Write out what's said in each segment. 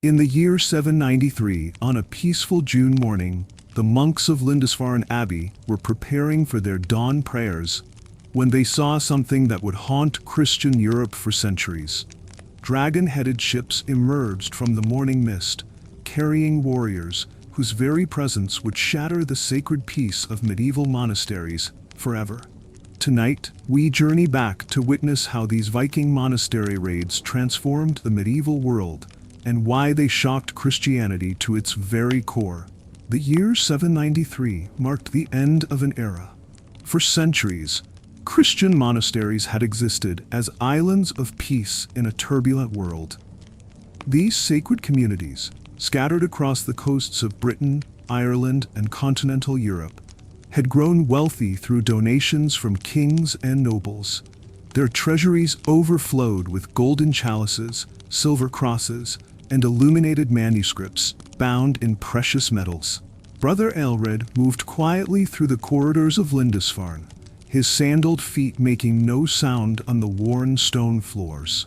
In the year 793, on a peaceful June morning, the monks of Lindisfarne Abbey were preparing for their dawn prayers when they saw something that would haunt Christian Europe for centuries. Dragon-headed ships emerged from the morning mist, carrying warriors whose very presence would shatter the sacred peace of medieval monasteries forever. Tonight, we journey back to witness how these Viking monastery raids transformed the medieval world and why they shocked Christianity to its very core. The year 793 marked the end of an era. For centuries, Christian monasteries had existed as islands of peace in a turbulent world. These sacred communities, scattered across the coasts of Britain, Ireland, and continental Europe, had grown wealthy through donations from kings and nobles. Their treasuries overflowed with golden chalices, silver crosses, and illuminated manuscripts bound in precious metals. Brother Aelred moved quietly through the corridors of Lindisfarne, his sandaled feet making no sound on the worn stone floors.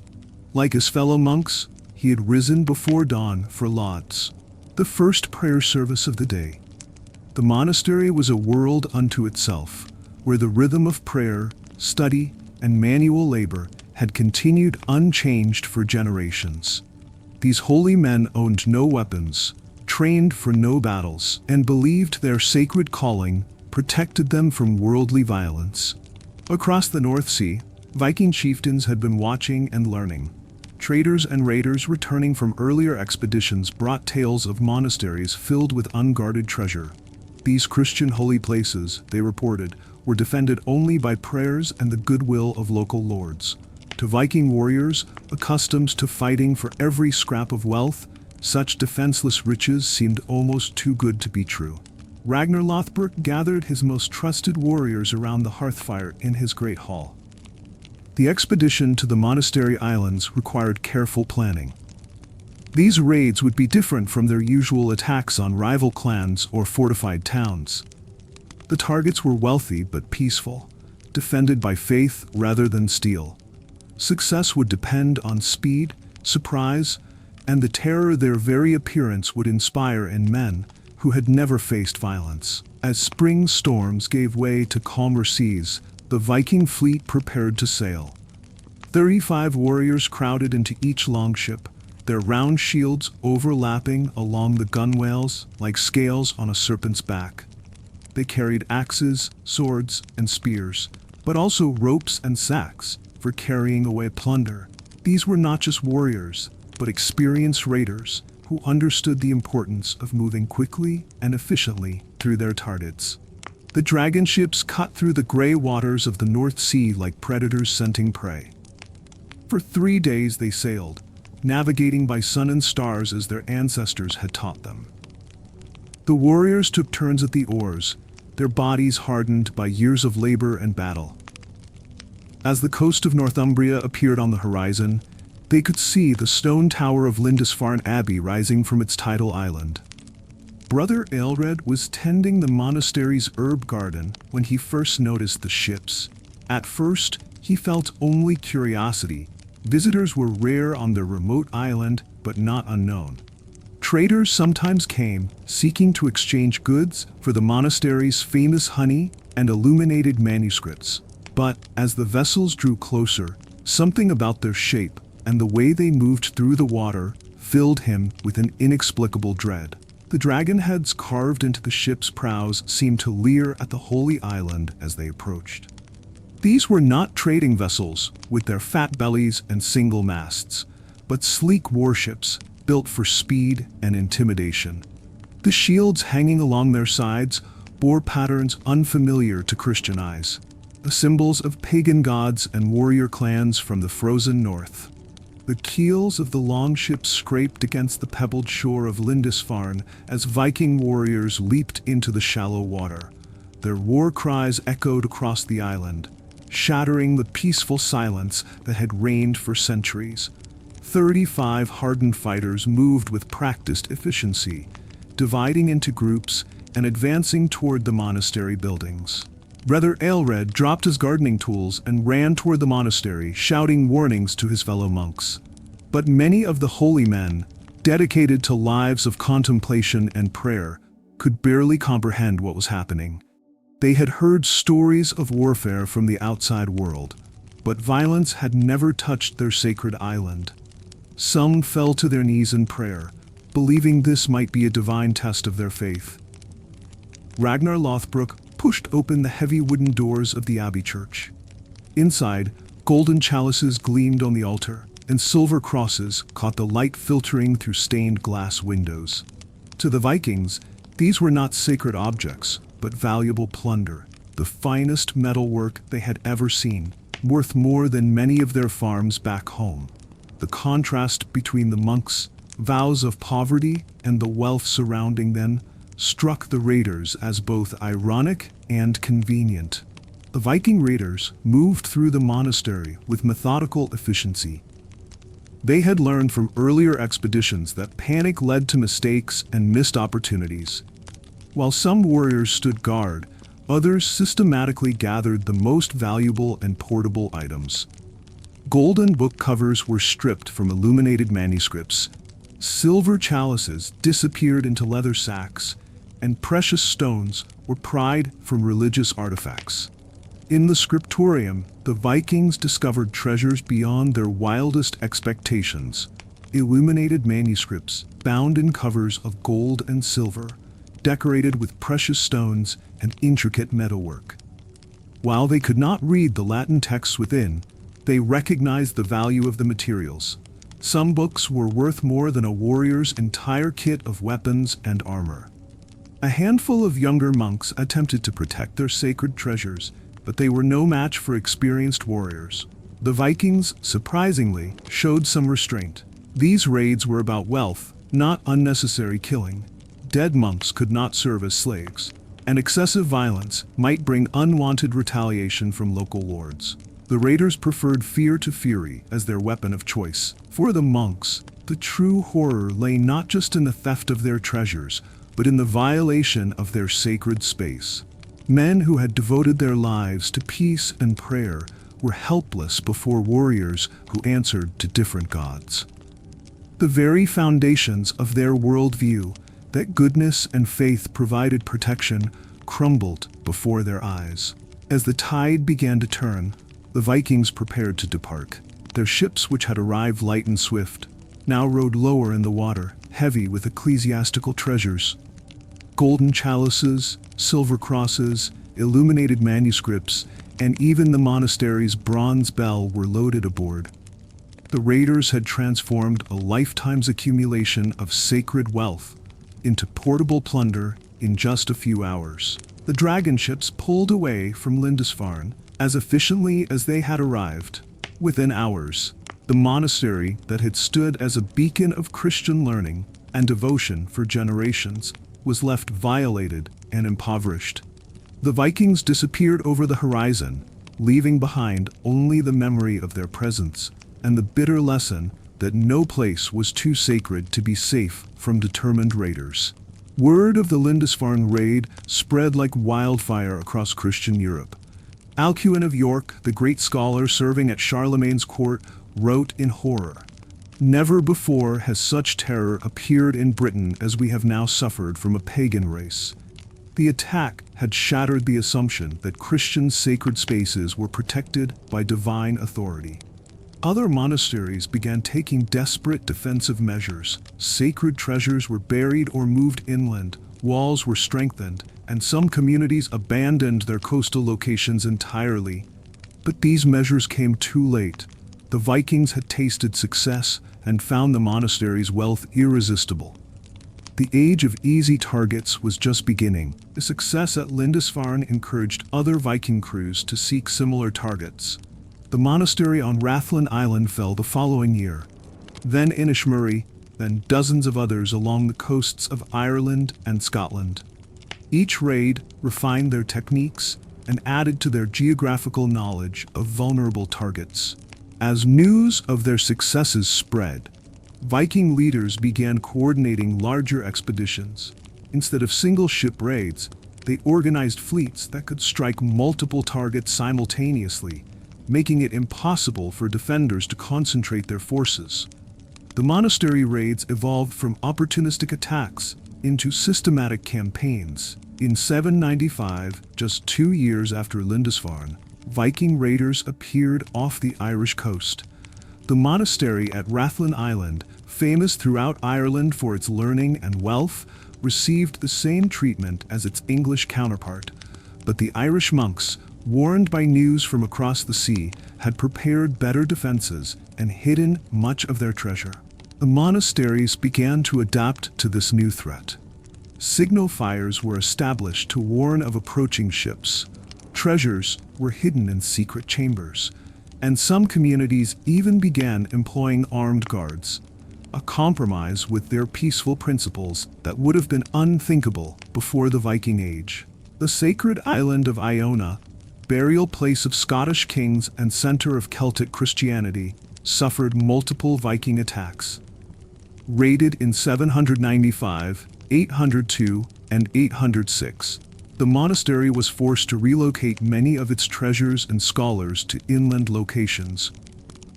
Like his fellow monks, he had risen before dawn for lauds, the first prayer service of the day. The monastery was a world unto itself, where the rhythm of prayer, study, and manual labor had continued unchanged for generations. These holy men owned no weapons, trained for no battles, and believed their sacred calling protected them from worldly violence. Across the North Sea, Viking chieftains had been watching and learning. Traders and raiders returning from earlier expeditions brought tales of monasteries filled with unguarded treasure. These Christian holy places, they reported, were defended only by prayers and the goodwill of local lords. To Viking warriors, accustomed to fighting for every scrap of wealth, such defenseless riches seemed almost too good to be true. Ragnar Lothbrok gathered his most trusted warriors around the hearthfire in his great hall. The expedition to the Monastery Islands required careful planning. These raids would be different from their usual attacks on rival clans or fortified towns. The targets were wealthy but peaceful, defended by faith rather than steel. Success would depend on speed, surprise, and the terror their very appearance would inspire in men who had never faced violence. As spring storms gave way to calmer seas, the Viking fleet prepared to sail. 35 warriors crowded into each longship, their round shields overlapping along the gunwales like scales on a serpent's back. They carried axes, swords, and spears, but also ropes and sacks for carrying away plunder. These were not just warriors, but experienced raiders who understood the importance of moving quickly and efficiently through their targets. The dragon ships cut through the gray waters of the North Sea like predators scenting prey. For 3 days they sailed, navigating by sun and stars as their ancestors had taught them. The warriors took turns at the oars, their bodies hardened by years of labor and battle. As the coast of Northumbria appeared on the horizon, they could see the stone tower of Lindisfarne Abbey rising from its tidal island. Brother Aelred was tending the monastery's herb garden when he first noticed the ships. At first, he felt only curiosity. Visitors were rare on their remote island, but not unknown. Traders sometimes came, seeking to exchange goods for the monastery's famous honey and illuminated manuscripts. But as the vessels drew closer, something about their shape and the way they moved through the water filled him with an inexplicable dread. The dragon heads carved into the ship's prows seemed to leer at the holy island as they approached. These were not trading vessels with their fat bellies and single masts, but sleek warships built for speed and intimidation. The shields hanging along their sides bore patterns unfamiliar to Christian eyes, the symbols of pagan gods and warrior clans from the frozen north. The keels of the longships scraped against the pebbled shore of Lindisfarne as Viking warriors leaped into the shallow water. Their war cries echoed across the island, shattering the peaceful silence that had reigned for centuries. 35 hardened fighters moved with practiced efficiency, dividing into groups and advancing toward the monastery buildings. Brother Aelred dropped his gardening tools and ran toward the monastery, shouting warnings to his fellow monks. But many of the holy men, dedicated to lives of contemplation and prayer, could barely comprehend what was happening. They had heard stories of warfare from the outside world, but violence had never touched their sacred island. Some fell to their knees in prayer, believing this might be a divine test of their faith. Ragnar Lothbrok pushed open the heavy wooden doors of the abbey church. Inside, golden chalices gleamed on the altar, and silver crosses caught the light filtering through stained glass windows. To the Vikings, these were not sacred objects, but valuable plunder, the finest metalwork they had ever seen, worth more than many of their farms back home. The contrast between the monks' vows of poverty and the wealth surrounding them struck the raiders as both ironic and convenient. The Viking raiders moved through the monastery with methodical efficiency. They had learned from earlier expeditions that panic led to mistakes and missed opportunities. While some warriors stood guard, others systematically gathered the most valuable and portable items. Golden book covers were stripped from illuminated manuscripts, silver chalices disappeared into leather sacks, and precious stones were pried from religious artifacts. In the scriptorium, the Vikings discovered treasures beyond their wildest expectations. Illuminated manuscripts, bound in covers of gold and silver, decorated with precious stones and intricate metalwork. While they could not read the Latin texts within, they recognized the value of the materials. Some books were worth more than a warrior's entire kit of weapons and armor. A handful of younger monks attempted to protect their sacred treasures, but they were no match for experienced warriors. The Vikings, surprisingly, showed some restraint. These raids were about wealth, not unnecessary killing. Dead monks could not serve as slaves, and excessive violence might bring unwanted retaliation from local lords. The raiders preferred fear to fury as their weapon of choice. For the monks, the true horror lay not just in the theft of their treasures, but in the violation of their sacred space. Men who had devoted their lives to peace and prayer were helpless before warriors who answered to different gods. The very foundations of their worldview, that goodness and faith provided protection, crumbled before their eyes. As the tide began to turn, the Vikings prepared to depart. Their ships, which had arrived light and swift, now rode lower in the water, heavy with ecclesiastical treasures. Golden chalices, silver crosses, illuminated manuscripts, and even the monastery's bronze bell were loaded aboard. The raiders had transformed a lifetime's accumulation of sacred wealth into portable plunder in just a few hours. The dragon ships pulled away from Lindisfarne as efficiently as they had arrived. Within hours, the monastery that had stood as a beacon of Christian learning and devotion for generations was left violated and impoverished. The Vikings disappeared over the horizon, leaving behind only the memory of their presence and the bitter lesson that no place was too sacred to be safe from determined raiders. Word of the Lindisfarne raid spread like wildfire across Christian Europe. Alcuin of York, the great scholar serving at Charlemagne's court, wrote in horror, "Never before has such terror appeared in Britain as we have now suffered from a pagan race." The attack had shattered the assumption that Christian sacred spaces were protected by divine authority. Other monasteries began taking desperate defensive measures. Sacred treasures were buried or moved inland, walls were strengthened, and some communities abandoned their coastal locations entirely. But these measures came too late. The Vikings had tasted success and found the monastery's wealth irresistible. The age of easy targets was just beginning. The success at Lindisfarne encouraged other Viking crews to seek similar targets. The monastery on Rathlin Island fell the following year. Then Inishmurray, then dozens of others along the coasts of Ireland and Scotland. Each raid refined their techniques and added to their geographical knowledge of vulnerable targets. As news of their successes spread, Viking leaders began coordinating larger expeditions. Instead of single-ship raids, they organized fleets that could strike multiple targets simultaneously, making it impossible for defenders to concentrate their forces. The monastery raids evolved from opportunistic attacks into systematic campaigns. In 795, just 2 years after Lindisfarne, Viking raiders appeared off the Irish coast. The monastery at Rathlin Island, famous throughout Ireland for its learning and wealth, received the same treatment as its English counterpart. But the Irish monks, warned by news from across the sea, had prepared better defenses and hidden much of their treasure. The monasteries began to adapt to this new threat. Signal fires were established to warn of approaching ships. Treasures were hidden in secret chambers, and some communities even began employing armed guards, a compromise with their peaceful principles that would have been unthinkable before the Viking Age. The sacred island of Iona, burial place of Scottish kings and center of Celtic Christianity, suffered multiple Viking attacks. Raided in 795, 802, and 806, the monastery was forced to relocate many of its treasures and scholars to inland locations.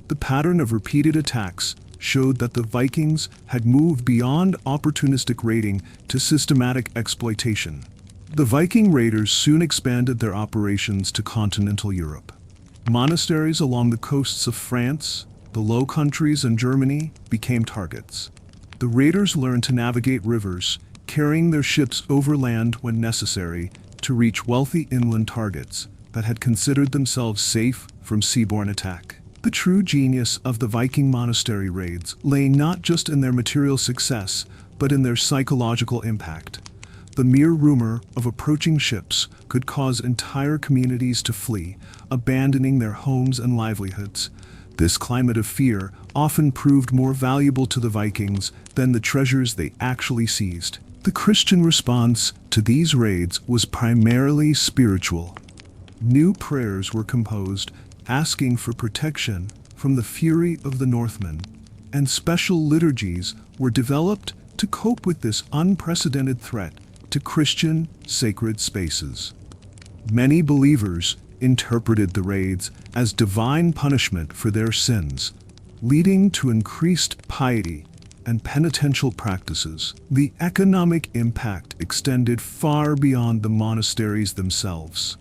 The pattern of repeated attacks showed that the Vikings had moved beyond opportunistic raiding to systematic exploitation. The Viking raiders soon expanded their operations to continental Europe. Monasteries along the coasts of France, the Low Countries, and Germany became targets. The raiders learned to navigate rivers, carrying their ships overland when necessary to reach wealthy inland targets that had considered themselves safe from seaborne attack. The true genius of the Viking monastery raids lay not just in their material success, but in their psychological impact. The mere rumor of approaching ships could cause entire communities to flee, abandoning their homes and livelihoods. This climate of fear often proved more valuable to the Vikings than the treasures they actually seized. The Christian response to these raids was primarily spiritual. New prayers were composed, asking for protection from the fury of the Northmen, and special liturgies were developed to cope with this unprecedented threat to Christian sacred spaces. Many believers interpreted the raids as divine punishment for their sins, leading to increased piety and penitential practices. The economic impact extended far beyond the monasteries themselves.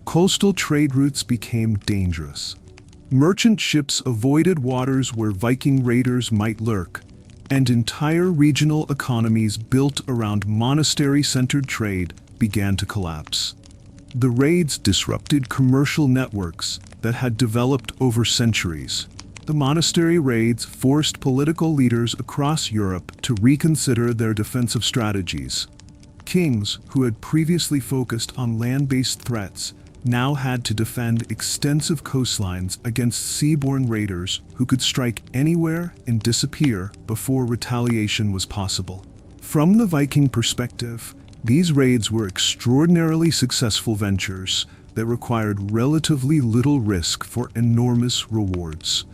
Coastal trade routes became dangerous. Merchant ships avoided waters where Viking raiders might lurk, and entire regional economies built around monastery-centered trade began to collapse. The raids disrupted commercial networks that had developed over centuries. The monastery raids forced political leaders across Europe to reconsider their defensive strategies. Kings, who had previously focused on land-based threats, now had to defend extensive coastlines against seaborne raiders who could strike anywhere and disappear before retaliation was possible. From the Viking perspective, these raids were extraordinarily successful ventures that required relatively little risk for enormous rewards.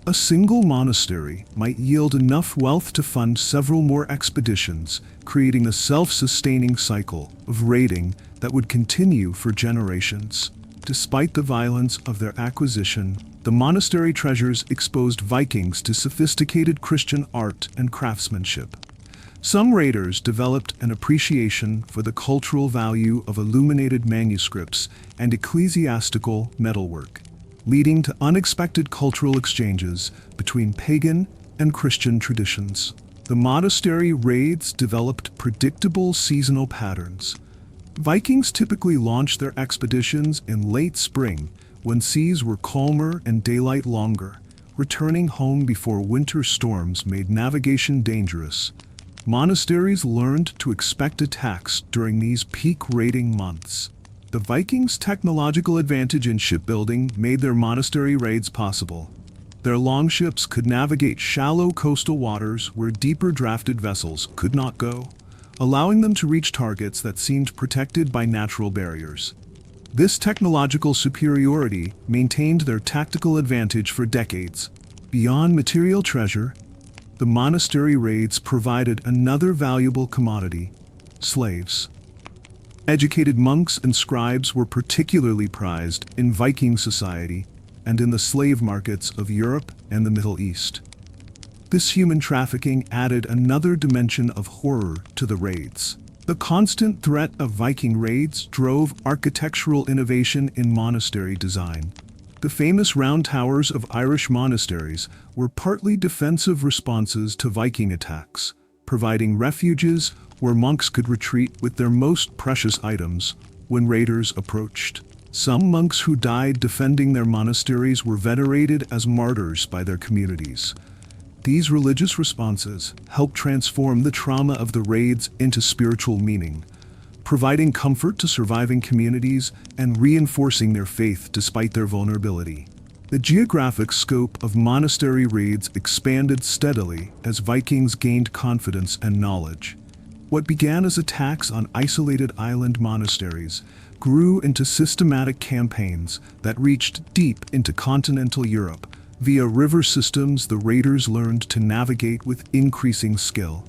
A single monastery might yield enough wealth to fund several more expeditions, creating a self-sustaining cycle of raiding that would continue for generations. Despite the violence of their acquisition, the monastery treasures exposed Vikings to sophisticated Christian art and craftsmanship. Some raiders developed an appreciation for the cultural value of illuminated manuscripts and ecclesiastical metalwork, leading to unexpected cultural exchanges between pagan and Christian traditions. The monastery raids developed predictable seasonal patterns. Vikings typically launched their expeditions in late spring, when seas were calmer and daylight longer, returning home before winter storms made navigation dangerous. Monasteries learned to expect attacks during these peak raiding months. The Vikings' technological advantage in shipbuilding made their monastery raids possible. Their longships could navigate shallow coastal waters where deeper drafted vessels could not go, allowing them to reach targets that seemed protected by natural barriers. This technological superiority maintained their tactical advantage for decades. Beyond material treasure, the monastery raids provided another valuable commodity: slaves. Educated monks and scribes were particularly prized in Viking society and in the slave markets of Europe and the Middle East. This human trafficking added another dimension of horror to the raids. The constant threat of Viking raids drove architectural innovation in monastery design. The famous round towers of Irish monasteries were partly defensive responses to Viking attacks, providing refuges where monks could retreat with their most precious items when raiders approached. Some monks who died defending their monasteries were venerated as martyrs by their communities. These religious responses helped transform the trauma of the raids into spiritual meaning, providing comfort to surviving communities and reinforcing their faith despite their vulnerability. The geographic scope of monastery raids expanded steadily as Vikings gained confidence and knowledge. What began as attacks on isolated island monasteries grew into systematic campaigns that reached deep into continental Europe. Via river systems, the raiders learned to navigate with increasing skill.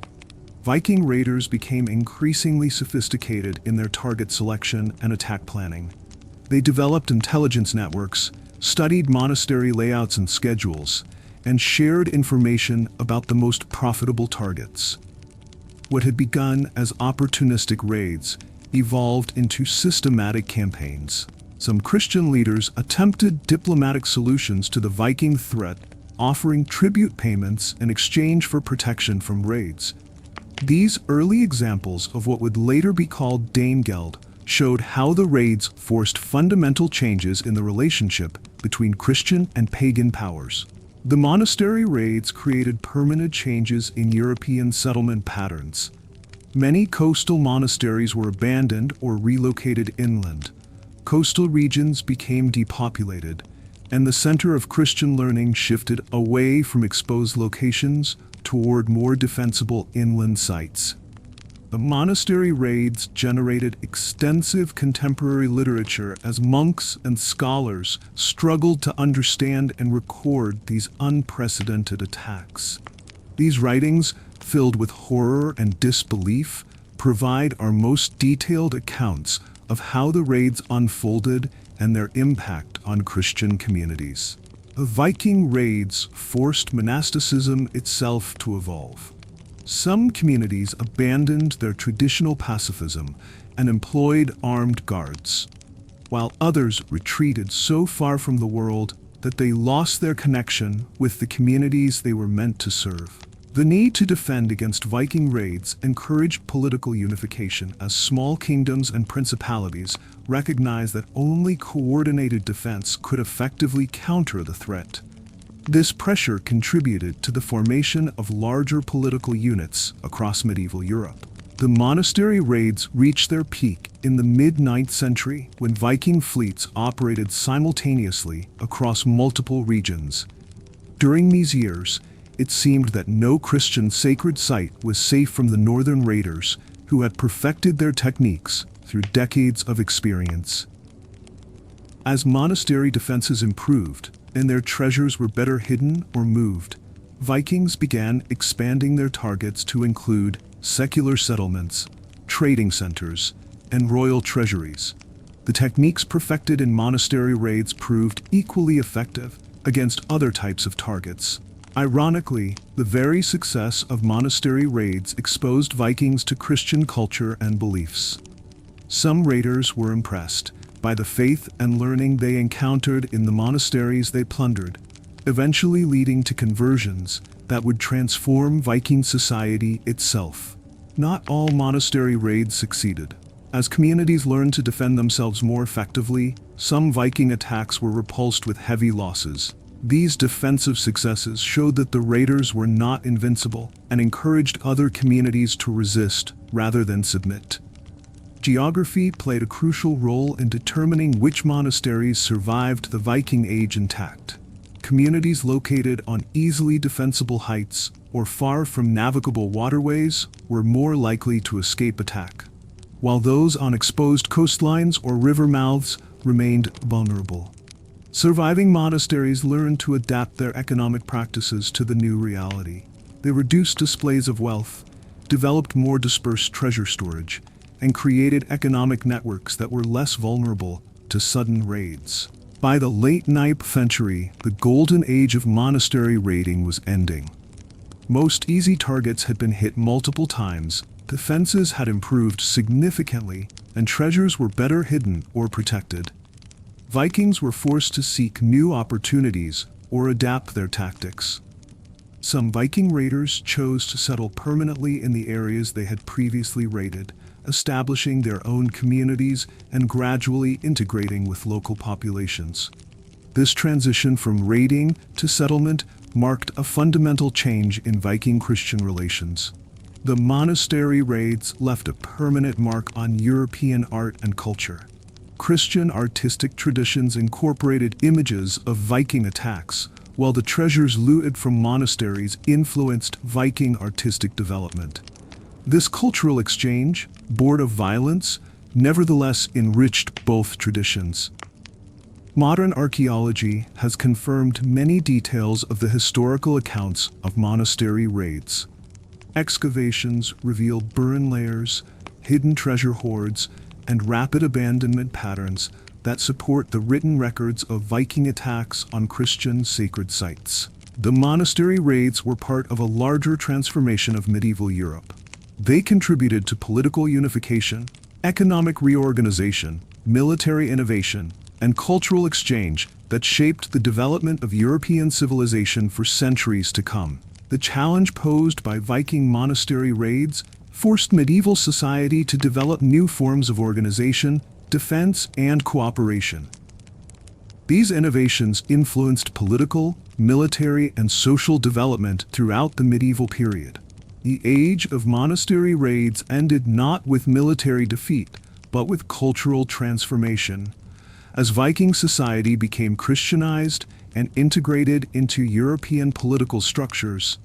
Viking raiders became increasingly sophisticated in their target selection and attack planning. They developed intelligence networks, studied monastery layouts and schedules, and shared information about the most profitable targets. What had begun as opportunistic raids evolved into systematic campaigns. Some Christian leaders attempted diplomatic solutions to the Viking threat, offering tribute payments in exchange for protection from raids. These early examples of what would later be called Danegeld showed how the raids forced fundamental changes in the relationship between Christian and pagan powers. The monastery raids created permanent changes in European settlement patterns. Many coastal monasteries were abandoned or relocated inland. Coastal regions became depopulated, and the center of Christian learning shifted away from exposed locations toward more defensible inland sites. The monastery raids generated extensive contemporary literature as monks and scholars struggled to understand and record these unprecedented attacks. These writings, filled with horror and disbelief, provide our most detailed accounts of how the raids unfolded and their impact on Christian communities. The Viking raids forced monasticism itself to evolve. Some communities abandoned their traditional pacifism and employed armed guards, while others retreated so far from the world that they lost their connection with the communities they were meant to serve. The need to defend against Viking raids encouraged political unification as small kingdoms and principalities recognized that only coordinated defense could effectively counter the threat. This pressure contributed to the formation of larger political units across medieval Europe. The monastery raids reached their peak in the mid-9th century when Viking fleets operated simultaneously across multiple regions. During these years, it seemed that no Christian sacred site was safe from the northern raiders who had perfected their techniques through decades of experience. As monastery defenses improved and their treasures were better hidden or moved, Vikings began expanding their targets to include secular settlements, trading centers, and royal treasuries. The techniques perfected in monastery raids proved equally effective against other types of targets. Ironically, the very success of monastery raids exposed Vikings to Christian culture and beliefs. Some raiders were impressed by the faith and learning they encountered in the monasteries they plundered, eventually leading to conversions that would transform Viking society itself. Not all monastery raids succeeded. As communities learned to defend themselves more effectively, some Viking attacks were repulsed with heavy losses. These defensive successes showed that the raiders were not invincible and encouraged other communities to resist rather than submit. Geography played a crucial role in determining which monasteries survived the Viking Age intact. Communities located on easily defensible heights or far from navigable waterways were more likely to escape attack, while those on exposed coastlines or river mouths remained vulnerable. Surviving monasteries learned to adapt their economic practices to the new reality. They reduced displays of wealth, developed more dispersed treasure storage, and created economic networks that were less vulnerable to sudden raids. By the late 9th century, the golden age of monastery raiding was ending. Most easy targets had been hit multiple times, defenses had improved significantly, and treasures were better hidden or protected. Vikings were forced to seek new opportunities or adapt their tactics. Some Viking raiders chose to settle permanently in the areas they had previously raided, establishing their own communities and gradually integrating with local populations. This transition from raiding to settlement marked a fundamental change in Viking-Christian relations. The monastery raids left a permanent mark on European art and culture. Christian artistic traditions incorporated images of Viking attacks, while the treasures looted from monasteries influenced Viking artistic development. This cultural exchange, born of violence, nevertheless enriched both traditions. Modern archaeology has confirmed many details of the historical accounts of monastery raids. Excavations reveal burn layers, hidden treasure hoards, and rapid abandonment patterns that support the written records of Viking attacks on Christian sacred sites. The monastery raids were part of a larger transformation of medieval Europe. They contributed to political unification, economic reorganization, military innovation, and cultural exchange that shaped the development of European civilization for centuries to come. The challenge posed by Viking monastery raids forced medieval society to develop new forms of organization, defense, and cooperation. These innovations influenced political, military, and social development throughout the medieval period. The age of monastery raids ended not with military defeat, but with cultural transformation. As Viking society became Christianized and integrated into European political structures,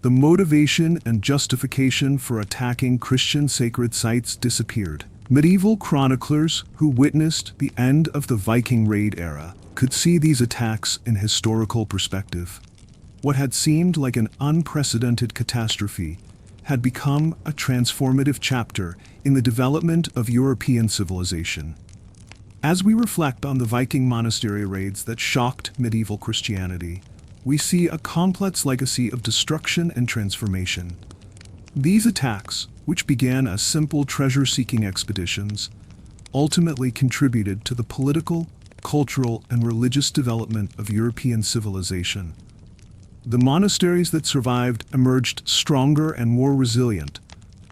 the motivation and justification for attacking Christian sacred sites disappeared. Medieval chroniclers who witnessed the end of the Viking raid era could see these attacks in historical perspective. What had seemed like an unprecedented catastrophe had become a transformative chapter in the development of European civilization. As we reflect on the Viking monastery raids that shocked medieval Christianity, we see a complex legacy of destruction and transformation. These attacks, which began as simple treasure-seeking expeditions, ultimately contributed to the political, cultural, and religious development of European civilization. The monasteries that survived emerged stronger and more resilient,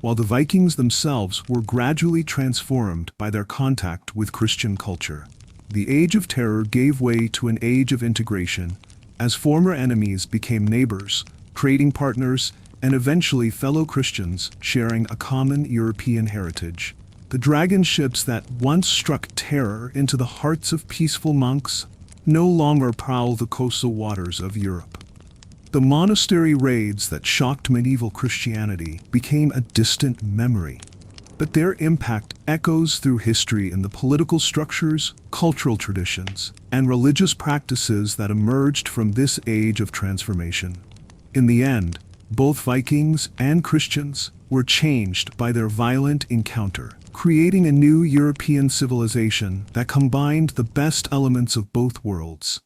while the Vikings themselves were gradually transformed by their contact with Christian culture. The Age of Terror gave way to an age of integration, as former enemies became neighbors, trading partners, and eventually fellow Christians sharing a common European heritage. The dragon ships that once struck terror into the hearts of peaceful monks no longer prowl the coastal waters of Europe. The monastery raids that shocked medieval Christianity became a distant memory, but their impact echoes through history in the political structures, cultural traditions, and religious practices that emerged from this age of transformation. In the end, both Vikings and Christians were changed by their violent encounter, creating a new European civilization that combined the best elements of both worlds.